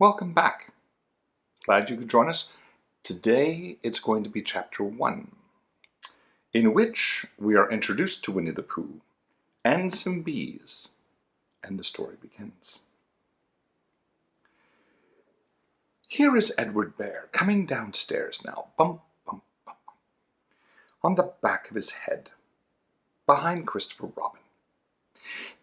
Welcome back. Glad you could join us. Today it's going to be chapter 1, in which we are introduced to Winnie the Pooh and some bees, and the story begins. Here is Edward Bear coming downstairs now, bump, bump, bump, on the back of his head, behind Christopher Robin.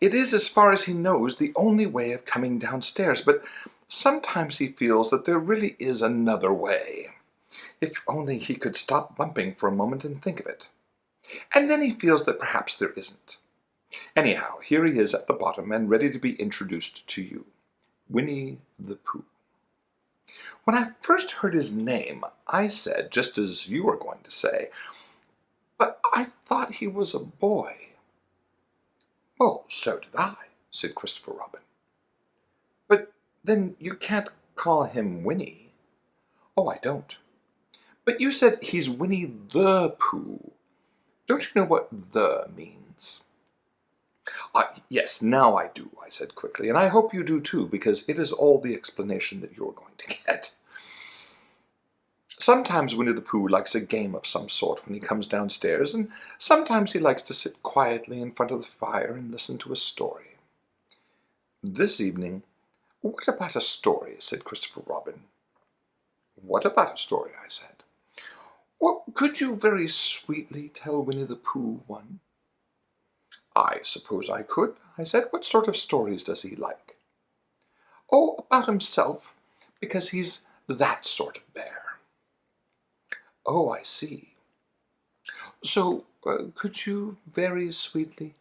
It is, as far as he knows, the only way of coming downstairs, but sometimes he feels that there really is another way. If only he could stop bumping for a moment and think of it. And then he feels that perhaps there isn't. Anyhow, here he is at the bottom and ready to be introduced to you. Winnie the Pooh. When I first heard his name, I said, just as you were going to say, but I thought he was a boy. Well, so did I, said Christopher Robin. But then you can't call him Winnie. Oh, I don't. But you said he's Winnie the Pooh. Don't you know what "the" means? Yes, now I do, I said quickly, and I hope you do too, because it is all the explanation that you're going to get. Sometimes Winnie the Pooh likes a game of some sort when he comes downstairs, and sometimes he likes to sit quietly in front of the fire and listen to a story. This evening, what about a story, said Christopher Robin. What about a story, I said. Well, could you very sweetly tell Winnie the Pooh one? I suppose I could, I said. What sort of stories does he like? Oh, about himself, because he's that sort of bear. Oh, I see. So, could you very sweetly?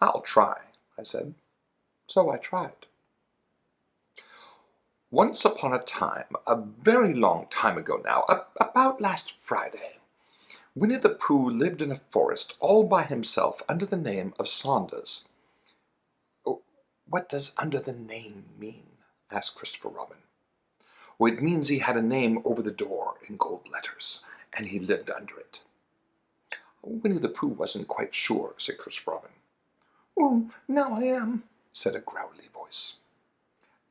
I'll try, I said. So I tried. Once upon a time, a very long time ago now, about last Friday, Winnie the Pooh lived in a forest all by himself under the name of Saunders. Oh, what does under the name mean? Asked Christopher Robin. Oh, it means he had a name over the door in gold letters, and he lived under it. Winnie the Pooh wasn't quite sure, said Christopher Robin. Oh, now I am, said a growly voice.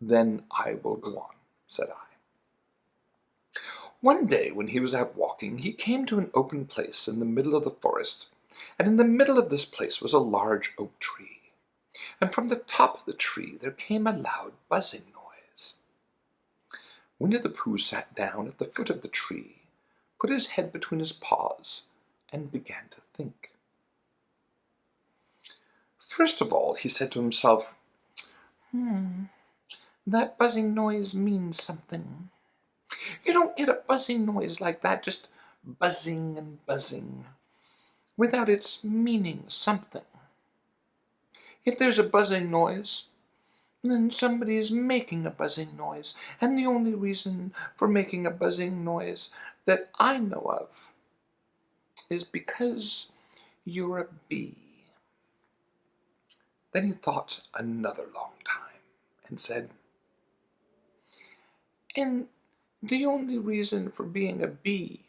Then I will go on, said I. One day when he was out walking, he came to an open place in the middle of the forest, and in the middle of this place was a large oak tree, and from the top of the tree there came a loud buzzing noise. Winnie the Pooh sat down at the foot of the tree, put his head between his paws, and began to think. First of all, he said to himself, that buzzing noise means something. You don't get a buzzing noise like that, just buzzing and buzzing, without its meaning something. If there's a buzzing noise, then somebody is making a buzzing noise, and the only reason for making a buzzing noise that I know of is because you're a bee. Then he thought another long time and said, and the only reason for being a bee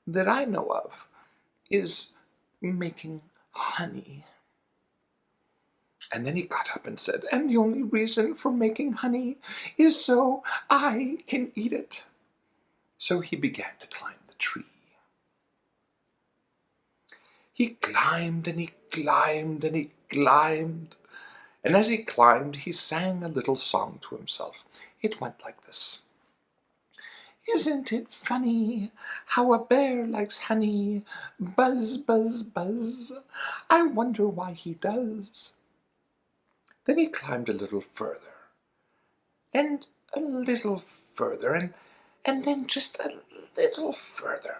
that I know of is making honey. And then he got up and said, and the only reason for making honey is so I can eat it. So he began to climb the tree. He climbed and he climbed and he climbed, and as he climbed he sang a little song to himself. It went like this. Isn't it funny how a bear likes honey? Buzz, buzz, buzz. I wonder why he does. Then he climbed a little further, and a little further, and then just a little further.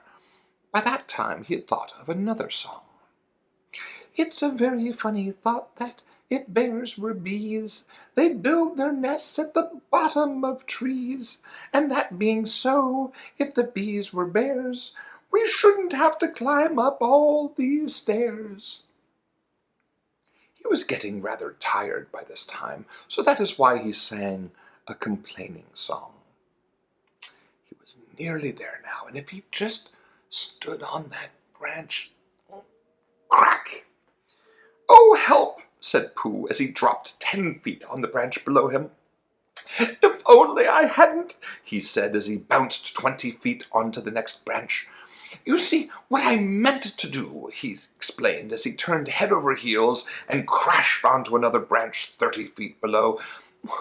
By that time he had thought of another song. It's a very funny thought that if bears were bees, they'd build their nests at the bottom of trees. And that being so, if the bees were bears, we shouldn't have to climb up all these stairs. He was getting rather tired by this time, so that is why he sang a complaining song. He was nearly there now, and if he just stood on that branch, crack! Oh, help! Said Pooh as he dropped 10 feet on the branch below him. If only I hadn't," he said as he bounced 20 feet onto the next branch. "You see, what I meant to do," he explained as he turned head over heels and crashed onto another branch 30 feet below.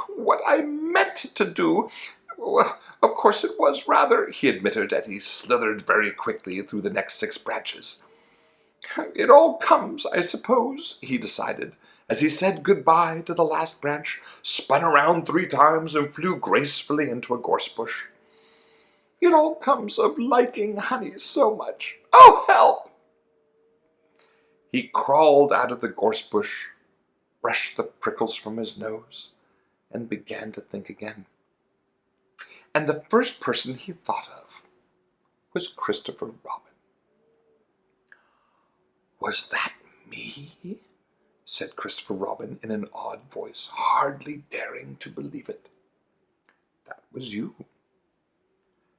"What I meant to do, well, of course it was rather," he admitted as he slithered very quickly through the next 6 branches. "It all comes, I suppose," he decided, as he said goodbye to the last branch, spun around 3 times, and flew gracefully into a gorse bush. "It all comes of liking honey so much. Oh, help!" He crawled out of the gorse bush, brushed the prickles from his nose, and began to think again. And the first person he thought of was Christopher Robin. "Was that me?" said Christopher Robin in an odd voice, hardly daring to believe it. "That was you."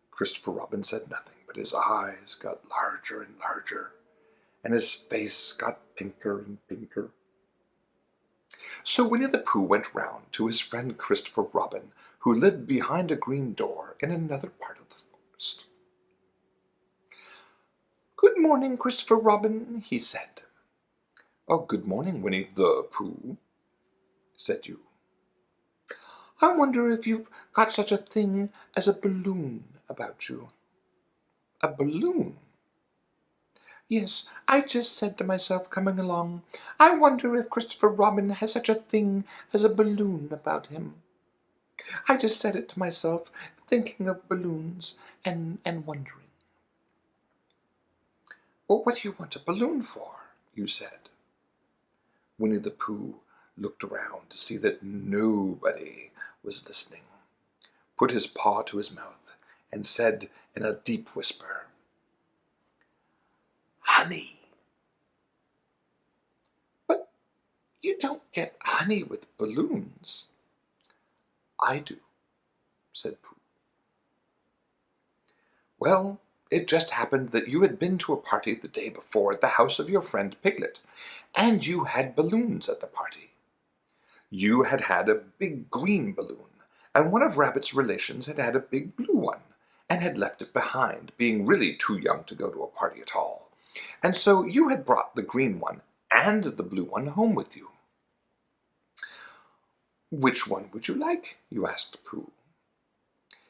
Christopher Robin said nothing, but his eyes got larger and larger, and his face got pinker and pinker. So Winnie the Pooh went round to his friend Christopher Robin, who lived behind a green door in another part of the forest. "Good morning, Christopher Robin," he said. "Oh, good morning, Winnie the Pooh," said you. "I wonder if you've got such a thing as a balloon about you." "A balloon?" "Yes, I just said to myself coming along, I wonder if Christopher Robin has such a thing as a balloon about him. I just said it to myself, thinking of balloons and wondering." "Well, what do you want a balloon for?" you said. Winnie the Pooh looked around to see that nobody was listening, put his paw to his mouth, and said in a deep whisper, "Honey." "But you don't get honey with balloons." "I do," said Pooh. "Well, it just happened that you had been to a party the day before at the house of your friend Piglet, and you had balloons at the party. You had had a big green balloon, and one of Rabbit's relations had had a big blue one, and had left it behind, being really too young to go to a party at all. And so you had brought the green one and the blue one home with you." "Which one would you like?" you asked Pooh.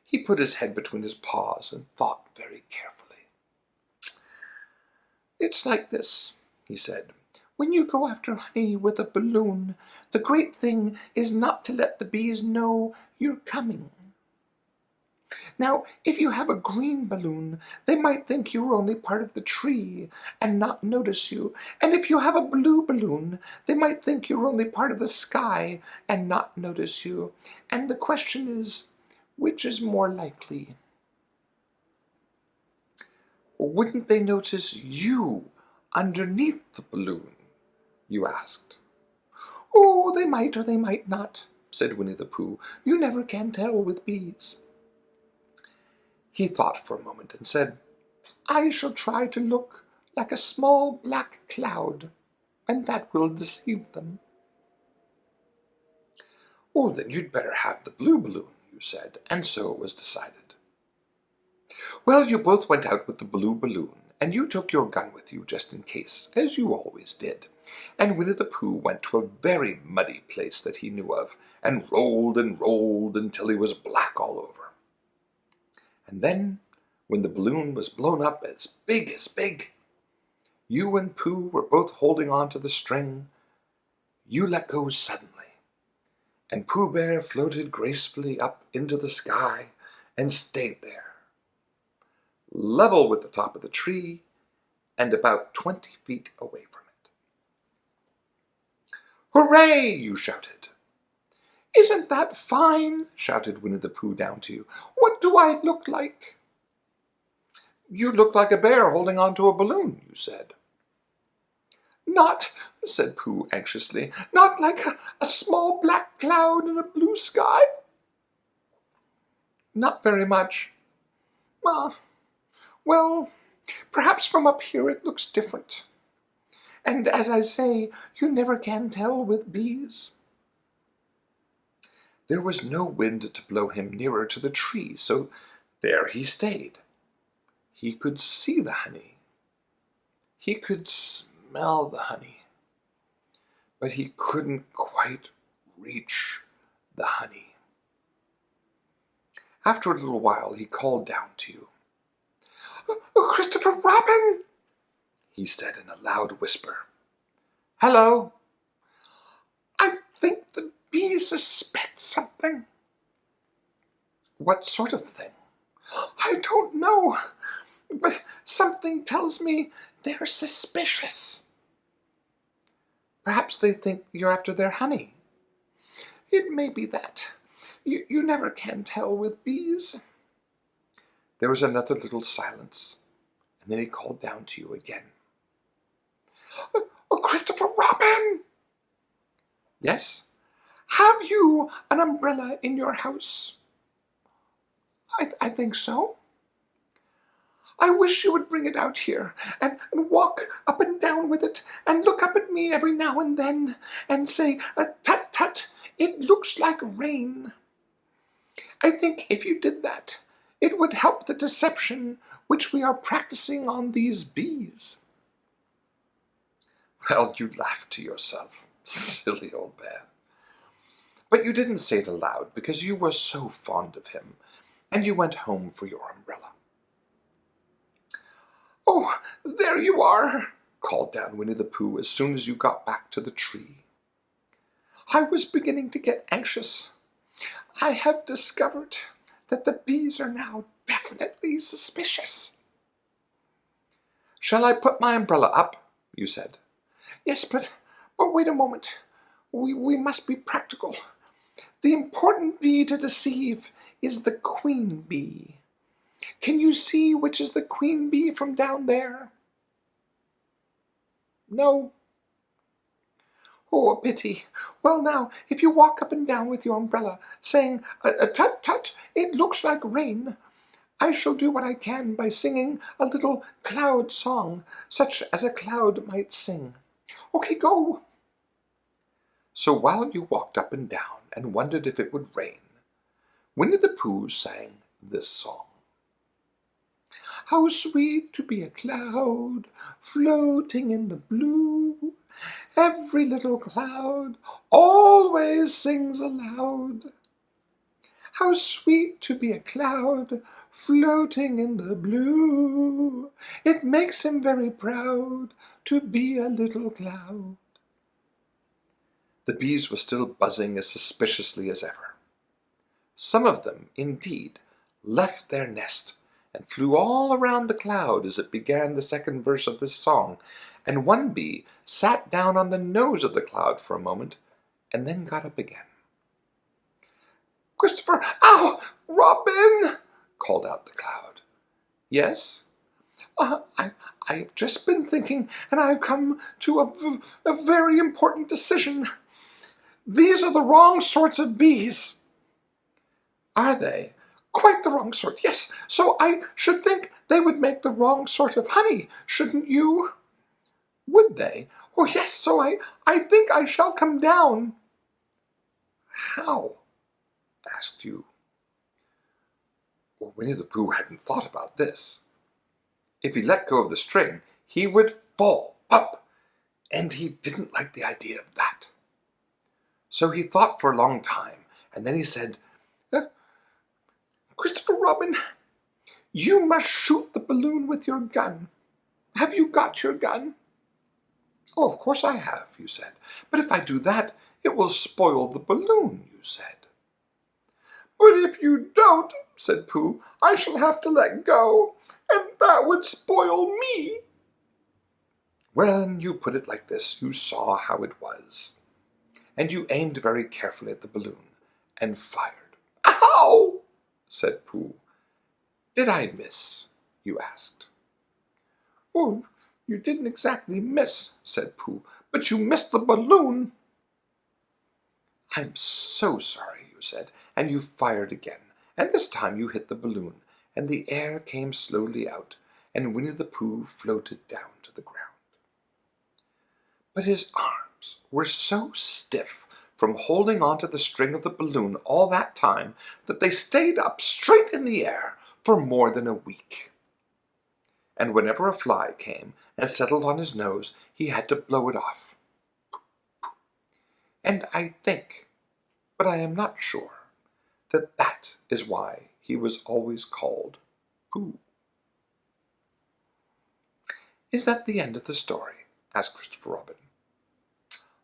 He put his head between his paws and thought very carefully. "It's like this," he said. "When you go after honey with a balloon, the great thing is not to let the bees know you're coming. Now, if you have a green balloon, they might think you're only part of the tree and not notice you. And if you have a blue balloon, they might think you're only part of the sky and not notice you. And the question is, which is more likely?" "Wouldn't they notice you underneath the balloon?" you asked. "Oh, they might or they might not," said Winnie the Pooh. "You never can tell with bees." He thought for a moment and said, "I shall try to look like a small black cloud, and that will deceive them." "Oh, then you'd better have the blue balloon," you said, and so it was decided. Well, you both went out with the blue balloon, and you took your gun with you just in case, as you always did. And Winnie the Pooh went to a very muddy place that he knew of, and rolled until he was black all over. And then, when the balloon was blown up as big, you and Pooh were both holding on to the string. You let go suddenly, and Pooh Bear floated gracefully up into the sky and stayed there, level with the top of the tree and about 20 feet away from it. "Hooray!" you shouted. "Isn't that fine?" shouted Winnie the Pooh down to you. "What do I look like?" "You look like a bear holding on to a balloon," you said. "Not," said Pooh anxiously, "not like a small black cloud in a blue sky?" "Not very much." Well, perhaps from up here it looks different. And as I say, you never can tell with bees." There was no wind to blow him nearer to the tree, so there he stayed. He could see the honey. He could smell the honey. But he couldn't quite reach the honey. After a little while, he called down to you. "Oh, Christopher Robin," he said in a loud whisper. "Hello." "I think the bees suspect something." "What sort of thing?" "I don't know, but something tells me they're suspicious." "Perhaps they think you're after their honey." "It may be that. You never can tell with bees." There was another little silence, and then he called down to you again. "Oh, Christopher Robin!" "Yes?" "Have you an umbrella in your house?" I think so." "I wish you would bring it out here and walk up and down with it and look up at me every now and then and say, 'Tut, tut, it looks like rain.' I think if you did that, it would help the deception which we are practicing on these bees." Well, you laughed to yourself, silly old bear. But you didn't say it aloud because you were so fond of him, and you went home for your umbrella. "Oh, there you are," called down Winnie the Pooh as soon as you got back to the tree. "I was beginning to get anxious. I have discovered that the bees are now definitely suspicious." "Shall I put my umbrella up?" you said. "Yes, but wait a moment. We must be practical. The important bee to deceive is the queen bee. Can you see which is the queen bee from down there?" "No." "Oh, a pity. Well, now, if you walk up and down with your umbrella, saying, 'Tut, tut, it looks like rain,' I shall do what I can by singing a little cloud song, such as a cloud might sing. Okay, go." So while you walked up and down and wondered if it would rain, Winnie the Pooh sang this song. "How sweet to be a cloud floating in the blue. Every little cloud always sings aloud. How sweet to be a cloud floating in the blue. It makes him very proud to be a little cloud." The bees were still buzzing as suspiciously as ever. Some of them, indeed, left their nest and flew all around the cloud as it began the second verse of this song, and one bee sat down on the nose of the cloud for a moment and then got up again. "Christopher, ow, Robin!" called out the cloud. "Yes?" I've just been thinking, and I've come to a very important decision. These are the wrong sorts of bees." "Are they?" "Quite the wrong sort, yes. So I should think they would make the wrong sort of honey, shouldn't you?" "Would they?" "Oh, yes, so I think I shall come down." "How?" asked you. Well, Winnie the Pooh hadn't thought about this. If he let go of the string, he would fall up, and he didn't like the idea of that. So he thought for a long time, and then he said, "Christopher Robin, you must shoot the balloon with your gun. Have you got your gun?" "Oh, of course I have," you said. "But if I do that, it will spoil the balloon," you said. "But if you don't," said Pooh, "I shall have to let go, and that would spoil me." When you put it like this, you saw how it was, and you aimed very carefully at the balloon and fired. "Ow!" said Pooh. "Did I miss?" you asked. "Oh, you didn't exactly miss," said Pooh, "but you missed the balloon." "I'm so sorry," you said, and you fired again, and this time you hit the balloon, and the air came slowly out, and Winnie the Pooh floated down to the ground. But his arms were so stiff from holding onto the string of the balloon all that time that they stayed up straight in the air for more than a week. And whenever a fly came and settled on his nose, he had to blow it off. And I think, but I am not sure, that that is why he was always called Pooh. "Is that the end of the story?" asked Christopher Robin.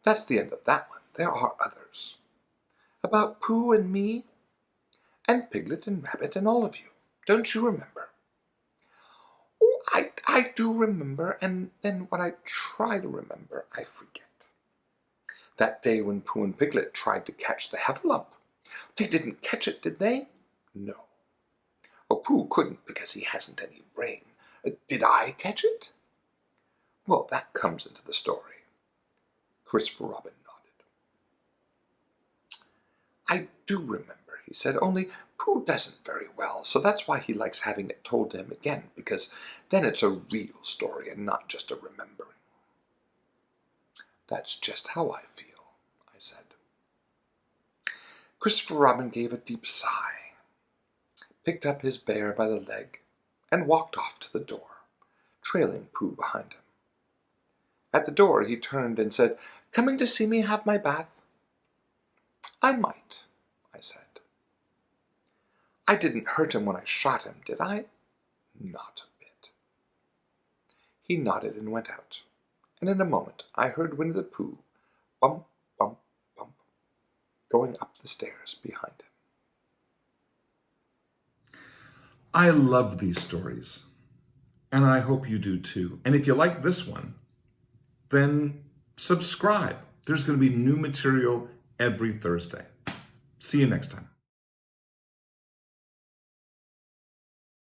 "That's the end of that one. There are others. About Pooh and me, and Piglet and Rabbit and all of you. Don't you remember?" "Oh, I do remember, and then when I try to remember, I forget. That day when Pooh and Piglet tried to catch the heffalump. They didn't catch it, did they?" "No." "Oh, Pooh couldn't because he hasn't any brain. Did I catch it?" "Well, that comes into the story." Christopher Robin nodded. "I do remember," he said, "only Pooh doesn't very well, so that's why he likes having it told to him again, because then it's a real story and not just a remembering." "That's just how I feel," I said. Christopher Robin gave a deep sigh, picked up his bear by the leg, and walked off to the door, trailing Pooh behind him. At the door he turned and said, "Coming to see me have my bath?" "I might," I said. "I didn't hurt him when I shot him, did I?" "Not a bit." He nodded and went out, and in a moment I heard Winnie the Pooh, bump, bump, bump, going up the stairs behind him. I love these stories, and I hope you do too. And if you like this one, then subscribe. There's going to be new material every Thursday. See you next time.